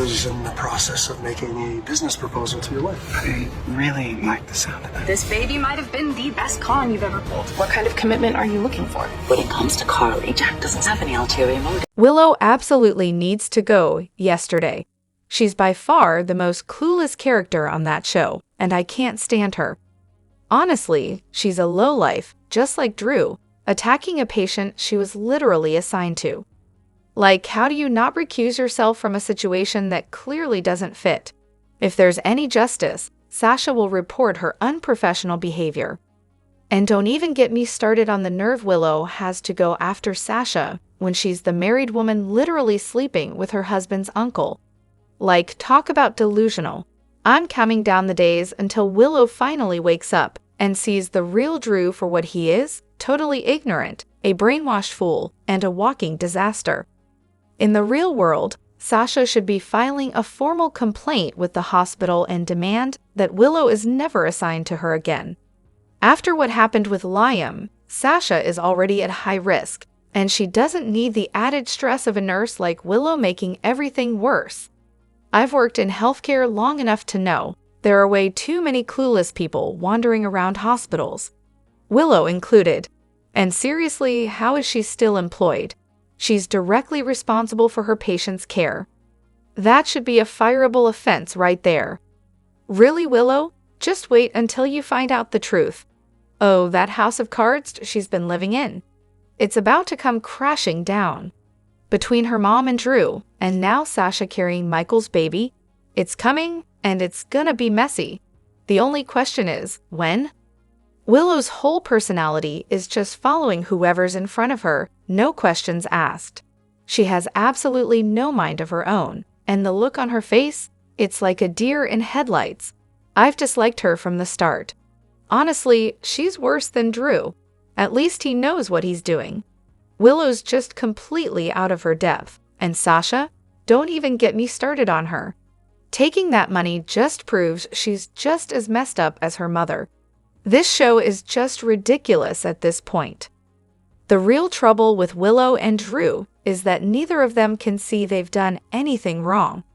was in the process of making a business proposal to your wife. I really like the sound of that. This baby might have been the best con you've ever pulled. What kind of commitment are you looking for? When it comes to Carly, Jack doesn't have any ulterior motive. Willow absolutely needs to go yesterday. She's by far the most clueless character on that show, and I can't stand her. Honestly, she's a lowlife, just like Drew, attacking a patient she was literally assigned to. Like, how do you not recuse yourself from a situation that clearly doesn't fit? If there's any justice, Sasha will report her unprofessional behavior. And don't even get me started on the nerve Willow has to go after Sasha when she's the married woman literally sleeping with her husband's uncle. Like, talk about delusional. I'm counting down the days until Willow finally wakes up and sees the real Drew for what he is, totally ignorant, a brainwashed fool, and a walking disaster. In the real world, Sasha should be filing a formal complaint with the hospital and demand that Willow is never assigned to her again. After what happened with Liam, Sasha is already at high risk, and she doesn't need the added stress of a nurse like Willow making everything worse. I've worked in healthcare long enough to know there are way too many clueless people wandering around hospitals, Willow included. And seriously, how is she still employed? She's directly responsible for her patient's care. That should be a fireable offense right there. Really, Willow? Just wait until you find out the truth. Oh, that house of cards she's been living in. It's about to come crashing down. Between her mom and Drew, and now Sasha carrying Michael's baby, it's coming, and it's gonna be messy. The only question is, when? Willow's whole personality is just following whoever's in front of her, no questions asked. She has absolutely no mind of her own, and the look on her face, it's like a deer in headlights. I've disliked her from the start. Honestly, she's worse than Drew. At least he knows what he's doing. Willow's just completely out of her depth, and Sasha, don't even get me started on her. Taking that money just proves she's just as messed up as her mother. This show is just ridiculous at this point. The real trouble with Willow and Drew is that neither of them can see they've done anything wrong.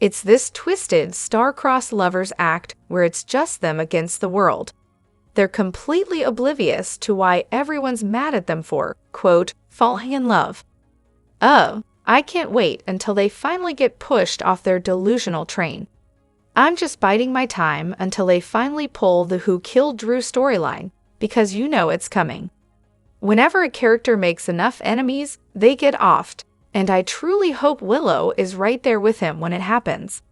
It's this twisted, star-crossed lovers act where it's just them against the world. They're completely oblivious to why everyone's mad at them for, quote, falling in love. Oh, I can't wait until they finally get pushed off their delusional train. I'm just biding my time until they finally pull the Who Killed Drew storyline, because you know it's coming. Whenever a character makes enough enemies, they get offed, and I truly hope Willow is right there with him when it happens.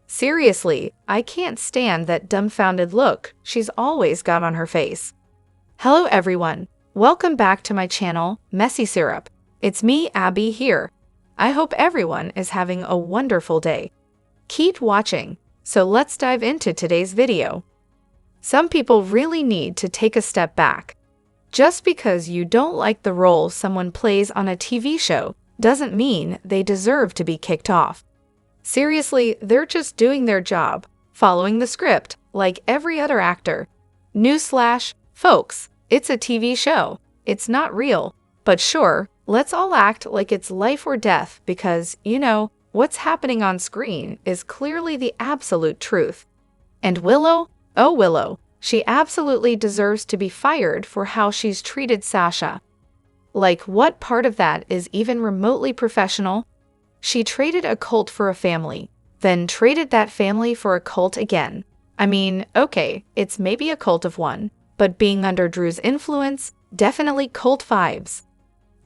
Seriously, I can't stand that dumbfounded look she's always got on her face. Hello everyone, welcome back to my channel, Messy Syrup. It's me, Abby, here. I hope everyone is having a wonderful day. Keep watching. So let's dive into today's video. Some people really need to take a step back. Just because you don't like the role someone plays on a TV show doesn't mean they deserve to be kicked off. Seriously, they're just doing their job, following the script, like every other actor. Newsflash, folks, it's a TV show. It's not real. But sure, let's all act like it's life or death because, you know, what's happening on screen is clearly the absolute truth. And Willow? Oh, Willow. She absolutely deserves to be fired for how she's treated Sasha. Like, what part of that is even remotely professional? She traded a cult for a family, then traded that family for a cult again. I mean, okay, it's maybe a cult of one, but being under Drew's influence, definitely cult vibes.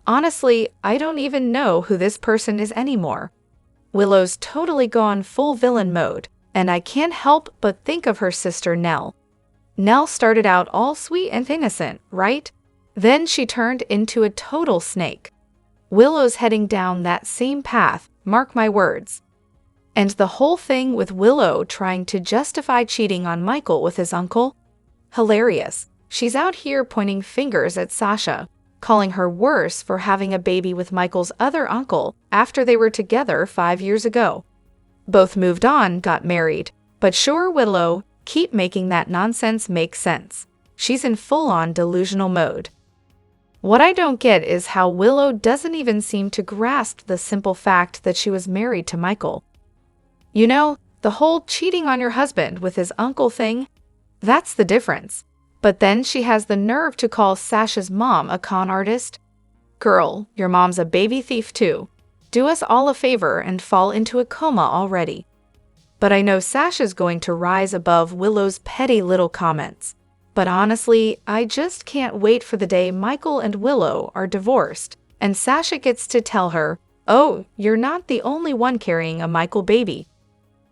Honestly, I don't even know who this person is anymore. Willow's totally gone full villain mode, and I can't help but think of her sister Nell. Nell started out all sweet and innocent, right? Then she turned into a total snake. Willow's heading down that same path, mark my words. And the whole thing with Willow trying to justify cheating on Michael with his uncle? Hilarious. She's out here pointing fingers at Sasha, calling her worse for having a baby with Michael's other uncle after they were together 5 years ago. Both moved on, got married. But sure, Willow, keep making that nonsense make sense. She's in full-on delusional mode. What I don't get is how Willow doesn't even seem to grasp the simple fact that she was married to Michael. You know, the whole cheating on your husband with his uncle thing? That's the difference. But then she has the nerve to call Sasha's mom a con artist? Girl, your mom's a baby thief too. Do us all a favor and fall into a coma already. But I know Sasha's going to rise above Willow's petty little comments. But honestly, I just can't wait for the day Michael and Willow are divorced, and Sasha gets to tell her, "Oh, you're not the only one carrying a Michael baby."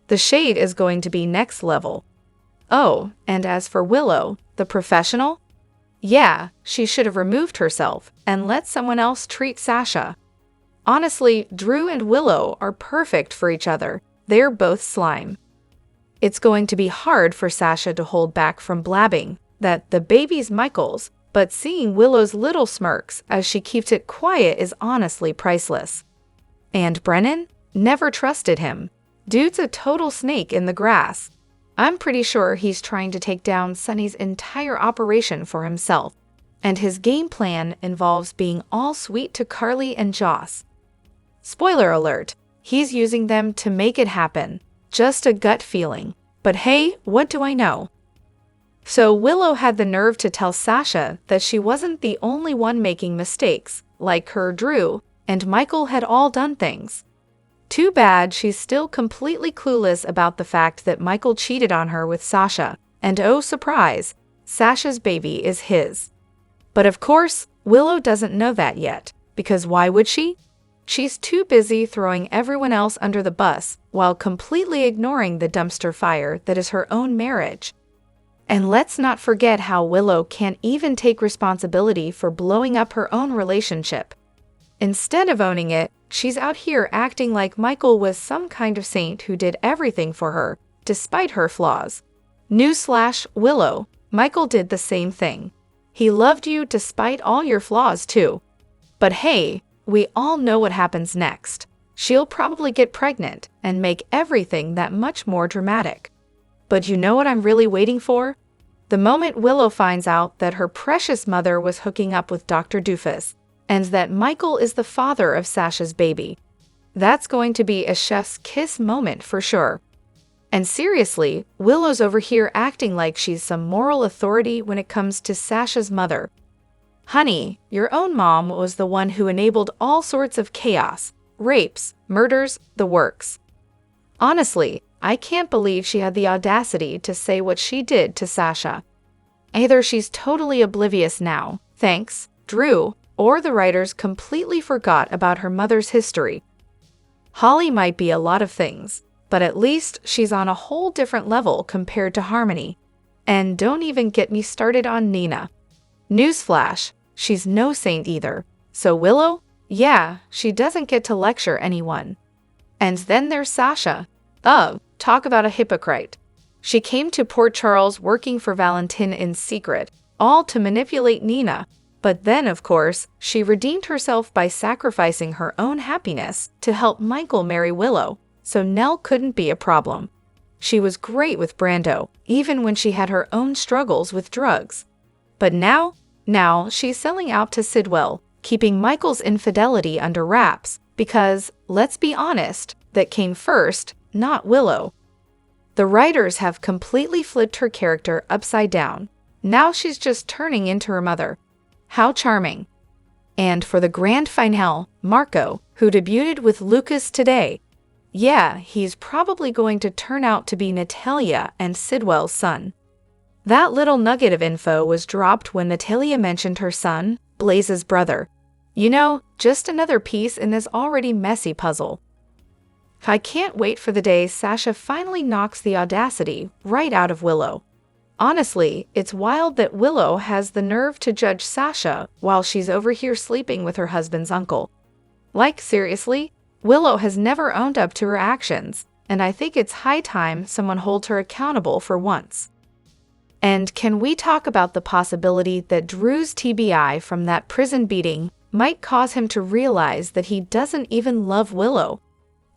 The shade is going to be next level. Oh, and as for Willow, the professional? Yeah, she should have removed herself and let someone else treat Sasha. Honestly, Drew and Willow are perfect for each other. They're both slime. It's going to be hard for Sasha to hold back from blabbing that the baby's Michael's, but seeing Willow's little smirks as she keeps it quiet is honestly priceless. And Brennan? Never trusted him. Dude's a total snake in the grass. I'm pretty sure he's trying to take down Sunny's entire operation for himself, and his game plan involves being all sweet to Carly and Joss. Spoiler alert, he's using them to make it happen. Just a gut feeling. But hey, what do I know? So Willow had the nerve to tell Sasha that she wasn't the only one making mistakes, like her Drew and Michael had all done things. Too bad she's still completely clueless about the fact that Michael cheated on her with Sasha, and oh surprise, Sasha's baby is his. But of course, Willow doesn't know that yet, because why would she? She's too busy throwing everyone else under the bus while completely ignoring the dumpster fire that is her own marriage. And let's not forget how Willow can't even take responsibility for blowing up her own relationship. Instead of owning it, she's out here acting like Michael was some kind of saint who did everything for her, despite her flaws. Newsflash, Willow, Michael did the same thing. He loved you despite all your flaws too. But hey, we all know what happens next. She'll probably get pregnant and make everything that much more dramatic. But you know what I'm really waiting for? The moment Willow finds out that her precious mother was hooking up with Dr. Doofus, and that Michael is the father of Sasha's baby. That's going to be a chef's kiss moment for sure. And seriously, Willow's over here acting like she's some moral authority when it comes to Sasha's mother. Honey, your own mom was the one who enabled all sorts of chaos, rapes, murders, the works. Honestly, I can't believe she had the audacity to say what she did to Sasha. Either she's totally oblivious now, thanks, Drew, or the writers completely forgot about her mother's history. Holly might be a lot of things, but at least she's on a whole different level compared to Harmony. And don't even get me started on Nina. Newsflash, she's no saint either. So Willow? Yeah, she doesn't get to lecture anyone. And then there's Sasha. Talk about a hypocrite. She came to Port Charles working for Valentin in secret, all to manipulate Nina. But then, of course, she redeemed herself by sacrificing her own happiness to help Michael marry Willow, so Nell couldn't be a problem. She was great with Brando, even when she had her own struggles with drugs. But now she's selling out to Sidwell, keeping Michael's infidelity under wraps, because, let's be honest, that came first, not Willow. The writers have completely flipped her character upside down. Now she's just turning into her mother. How charming. And for the grand finale, Marco, who debuted with Lucas today. Yeah, he's probably going to turn out to be Natalia and Sidwell's son. That little nugget of info was dropped when Natalia mentioned her son, Blaze's brother. You know, just another piece in this already messy puzzle. I can't wait for the day Sasha finally knocks the audacity right out of Willow. Honestly, it's wild that Willow has the nerve to judge Sasha while she's over here sleeping with her husband's uncle. Like, seriously? Willow has never owned up to her actions, and I think it's high time someone holds her accountable for once. And can we talk about the possibility that Drew's TBI from that prison beating might cause him to realize that he doesn't even love Willow?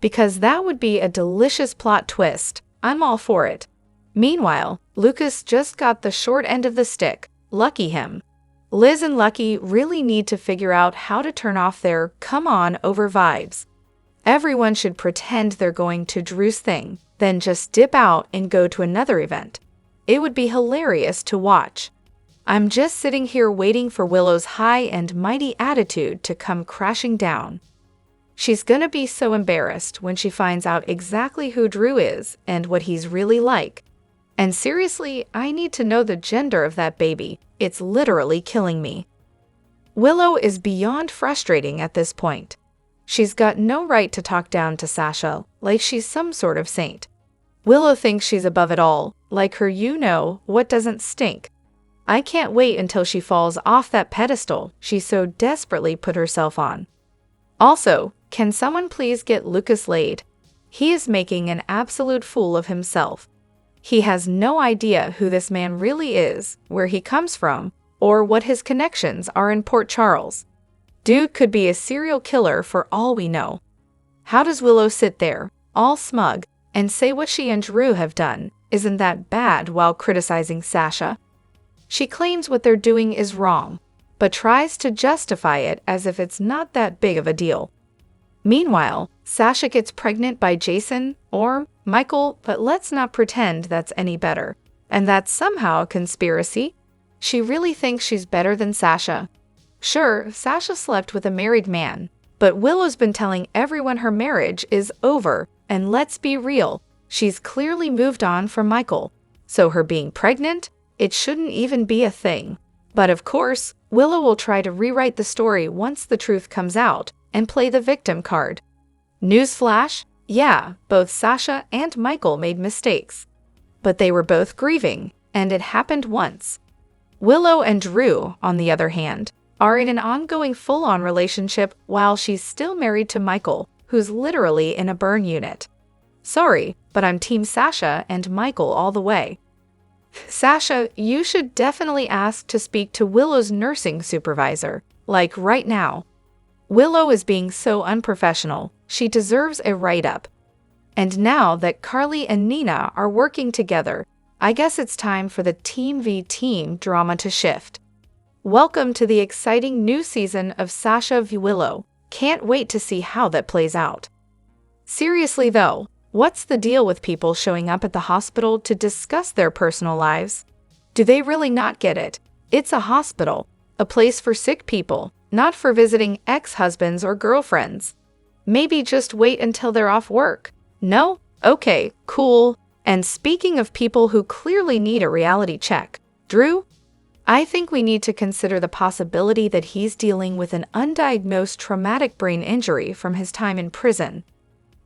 Because that would be a delicious plot twist. I'm all for it. Meanwhile, Lucas just got the short end of the stick. Lucky him. Liz and Lucky really need to figure out how to turn off their come on over vibes. Everyone should pretend they're going to Drew's thing, then just dip out and go to another event. It would be hilarious to watch. I'm just sitting here waiting for Willow's high and mighty attitude to come crashing down. She's gonna be so embarrassed when she finds out exactly who Drew is and what he's really like. And seriously, I need to know the gender of that baby. It's literally killing me. Willow is beyond frustrating at this point. She's got no right to talk down to Sasha like she's some sort of saint. Willow thinks she's above it all, like her you-know-what doesn't stink. I can't wait until she falls off that pedestal she so desperately put herself on. Also, can someone please get Lucas laid? He is making an absolute fool of himself. He has no idea who this man really is, where he comes from, or what his connections are in Port Charles. Dude could be a serial killer for all we know. How does Willow sit there, all smug, and say what she and Drew have done isn't that bad while criticizing Sasha? She claims what they're doing is wrong, but tries to justify it as if it's not that big of a deal. Meanwhile, Sasha gets pregnant by Jason or Michael, but let's not pretend that's any better. And that's somehow a conspiracy. She really thinks she's better than Sasha. Sure, Sasha slept with a married man, but Willow's been telling everyone her marriage is over, and let's be real, she's clearly moved on from Michael. So her being pregnant, it shouldn't even be a thing. But of course, Willow will try to rewrite the story once the truth comes out and play the victim card. Newsflash, yeah, both Sasha and Michael made mistakes. But they were both grieving, and it happened once. Willow and Drew, on the other hand, are in an ongoing full-on relationship while she's still married to Michael, who's literally in a burn unit. Sorry, but I'm Team Sasha and Michael all the way. Sasha, you should definitely ask to speak to Willow's nursing supervisor, like right now. Willow is being so unprofessional, she deserves a write-up. And now that Carly and Nina are working together, I guess it's time for the Team v Team drama to shift. Welcome to the exciting new season of Sasha v Willow. Can't wait to see how that plays out. Seriously though, what's the deal with people showing up at the hospital to discuss their personal lives? Do they really not get it? It's a hospital, a place for sick people, not for visiting ex-husbands or girlfriends. Maybe just wait until they're off work. No? Okay, cool. And speaking of people who clearly need a reality check, Drew? I think we need to consider the possibility that he's dealing with an undiagnosed traumatic brain injury from his time in prison.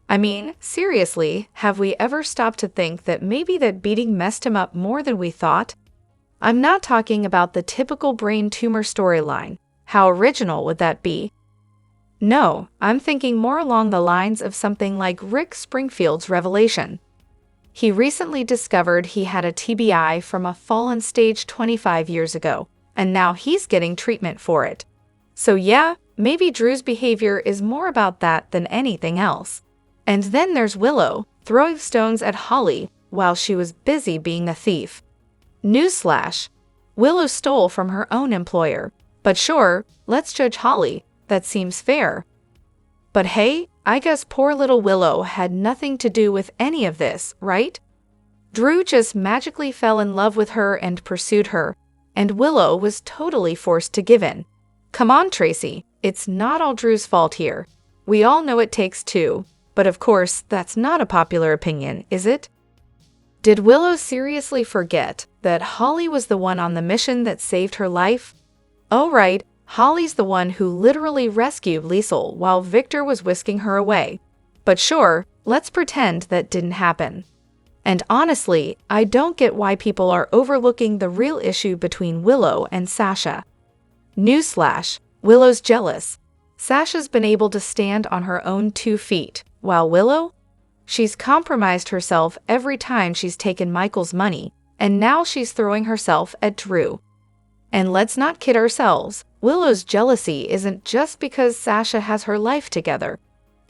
I mean, seriously, have we ever stopped to think that maybe that beating messed him up more than we thought? I'm not talking about the typical brain tumor storyline. How original would that be? No, I'm thinking more along the lines of something like Rick Springfield's revelation. He recently discovered he had a TBI from a fall on stage 25 years ago, and now he's getting treatment for it. So yeah, maybe Drew's behavior is more about that than anything else. And then there's Willow, throwing stones at Holly while she was busy being a thief. Newsflash, Willow stole from her own employer. But sure, let's judge Holly, that seems fair. But hey, I guess poor little Willow had nothing to do with any of this, right? Drew just magically fell in love with her and pursued her, and Willow was totally forced to give in. Come on, Tracy, it's not all Drew's fault here. We all know it takes two, but of course, that's not a popular opinion, is it? Did Willow seriously forget that Holly was the one on the mission that saved her life? Oh right, Holly's the one who literally rescued Liesel while Victor was whisking her away. But sure, let's pretend that didn't happen. And honestly, I don't get why people are overlooking the real issue between Willow and Sasha. Newsflash, Willow's jealous. Sasha's been able to stand on her own 2 feet, while Willow? She's compromised herself every time she's taken Michael's money, and now she's throwing herself at Drew. And let's not kid ourselves, Willow's jealousy isn't just because Sasha has her life together.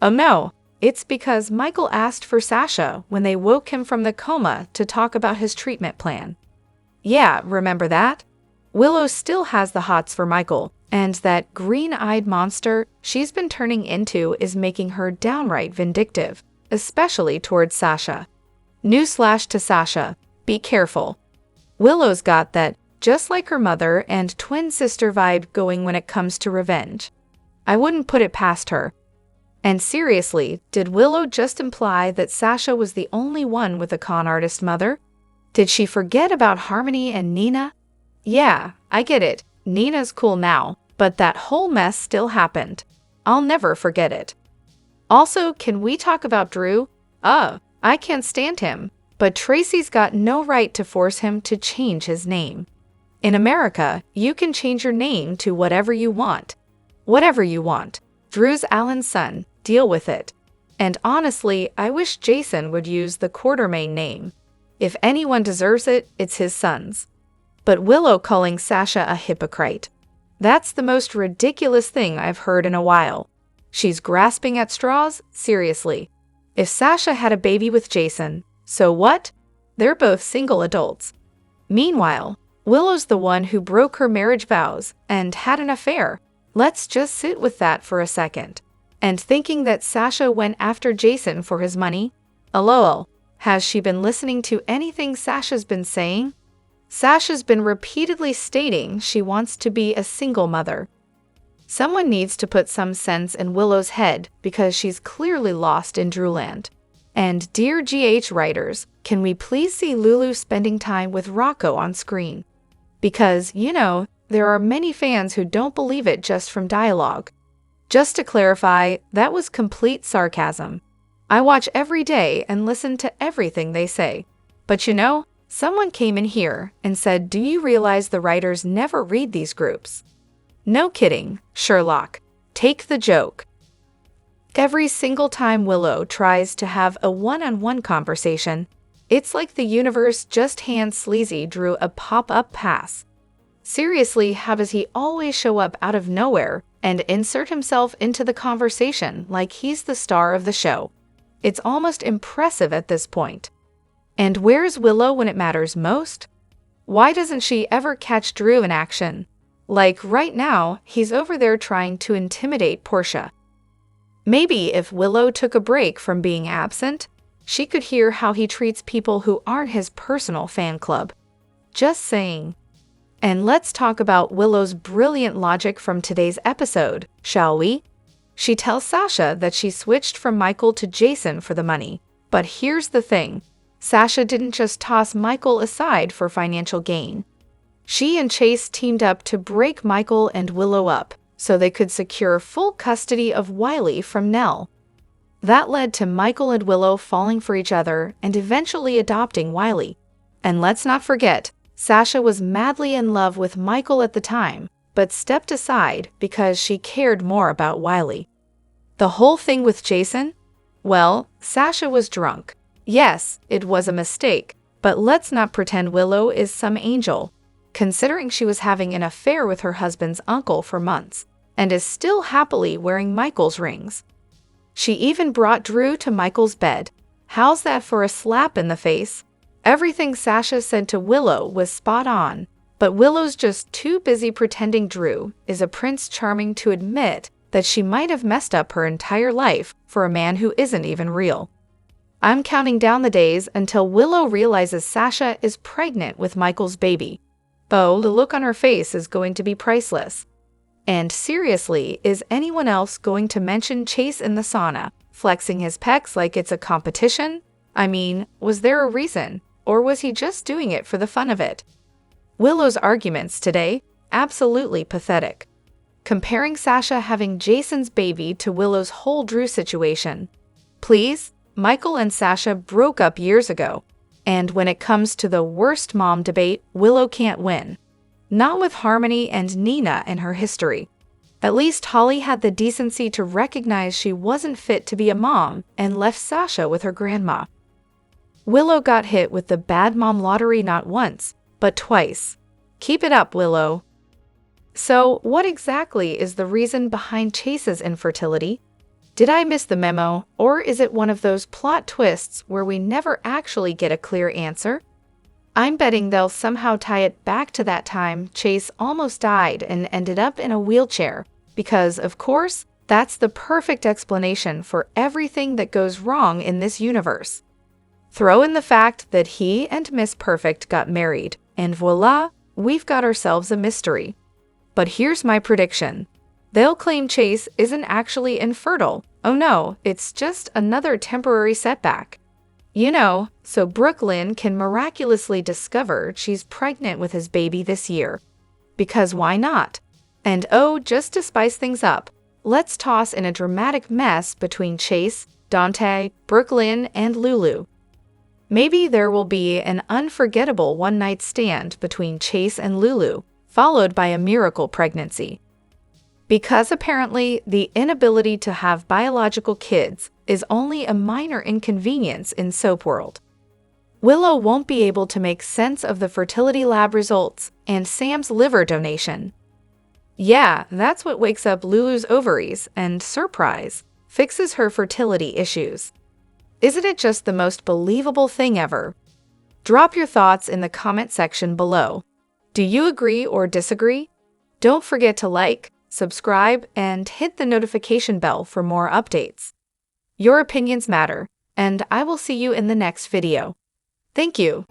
Oh no, it's because Michael asked for Sasha when they woke him from the coma to talk about his treatment plan. Yeah, remember that? Willow still has the hots for Michael, And that green-eyed monster she's been turning into is making her downright vindictive, especially towards Sasha. Newsflash to Sasha, be careful. Willow's got that, just like her mother and twin sister vibe going when it comes to revenge. I wouldn't put it past her. And seriously, did Willow just imply that Sasha was the only one with a con artist mother? Did she forget about Harmony and Nina? Yeah, I get it. Nina's cool now, but that whole mess still happened. I'll never forget it. Also, can we talk about Drew? I can't stand him, but Tracy's got no right to force him to change his name. In America, you can change your name to whatever you want. Whatever you want. Drew's Alan's son. Deal with it. And honestly, I wish Jason would use the Quartermain name. If anyone deserves it, it's his sons. But Willow calling Sasha a hypocrite. That's the most ridiculous thing I've heard in a while. She's grasping at straws? Seriously. If Sasha had a baby with Jason, so what? They're both single adults. Meanwhile, Willow's the one who broke her marriage vows and had an affair. Let's just sit with that for a second. And thinking that Sasha went after Jason for his money? LOL. Has she been listening to anything Sasha's been saying? Sasha's been repeatedly stating she wants to be a single mother. Someone needs to put some sense in Willow's head because she's clearly lost in Drewland. And dear GH writers, can we please see Lulu spending time with Rocco on screen? Because, there are many fans who don't believe it just from dialogue. Just to clarify, that was complete sarcasm. I watch every day and listen to everything they say. But someone came in here and said, do you realize the writers never read these groups? No kidding, Sherlock. Take the joke. Every single time Willow tries to have a one-on-one conversation, it's like the universe just hands Sleazy Drew a pop-up pass. Seriously, how does he always show up out of nowhere and insert himself into the conversation like he's the star of the show? It's almost impressive at this point. And where's Willow when it matters most? Why doesn't she ever catch Drew in action? Like right now, he's over there trying to intimidate Portia. Maybe if Willow took a break from being absent, she could hear how he treats people who aren't his personal fan club. Just saying. And let's talk about Willow's brilliant logic from today's episode, shall we? She tells Sasha that she switched from Michael to Jason for the money. But here's the thing. Sasha didn't just toss Michael aside for financial gain. She and Chase teamed up to break Michael and Willow up so they could secure full custody of Wiley from Nell. That led to Michael and Willow falling for each other and eventually adopting Wiley. And let's not forget, Sasha was madly in love with Michael at the time, but stepped aside because she cared more about Wiley. The whole thing with Jason? Well, Sasha was drunk. Yes, it was a mistake, but let's not pretend Willow is some angel, considering she was having an affair with her husband's uncle for months, and is still happily wearing Michael's rings. She even brought Drew to Michael's bed. How's that for a slap in the face? Everything Sasha said to Willow was spot on, but Willow's just too busy pretending Drew is a Prince Charming to admit that she might have messed up her entire life for a man who isn't even real. I'm counting down the days until Willow realizes Sasha is pregnant with Michael's baby. Oh, the look on her face is going to be priceless. And seriously, is anyone else going to mention Chase in the sauna, flexing his pecs like it's a competition? I mean, was there a reason? Or was he just doing it for the fun of it? Willow's arguments today? Absolutely pathetic. Comparing Sasha having Jason's baby to Willow's whole Drew situation. Please, Michael and Sasha broke up years ago. And when it comes to the worst mom debate, Willow can't win. Not with Harmony and Nina and her history. At least Holly had the decency to recognize she wasn't fit to be a mom and left Sasha with her grandma. Willow got hit with the bad mom lottery not once, but twice. Keep it up, Willow. So, what exactly is the reason behind Chase's infertility? Did I miss the memo, or is it one of those plot twists where we never actually get a clear answer? I'm betting they'll somehow tie it back to that time Chase almost died and ended up in a wheelchair, because, of course, that's the perfect explanation for everything that goes wrong in this universe. Throw in the fact that he and Miss Perfect got married, and voila, we've got ourselves a mystery. But here's my prediction. They'll claim Chase isn't actually infertile. Oh no, it's just another temporary setback. You know, so Brooklyn can miraculously discover she's pregnant with his baby this year. Because why not? And oh, just to spice things up, let's toss in a dramatic mess between Chase, Dante, Brooklyn, and Lulu. Maybe there will be an unforgettable one-night stand between Chase and Lulu, followed by a miracle pregnancy. Because apparently the inability to have biological kids is only a minor inconvenience in soap world. Willow won't be able to make sense of the fertility lab results and Sam's liver donation. Yeah, that's what wakes up Lulu's ovaries and, surprise, fixes her fertility issues. Isn't it just the most believable thing ever? Drop your thoughts in the comment section below. Do you agree or disagree? Don't forget to like, subscribe, and hit the notification bell for more updates. Your opinions matter, and I will see you in the next video. Thank you.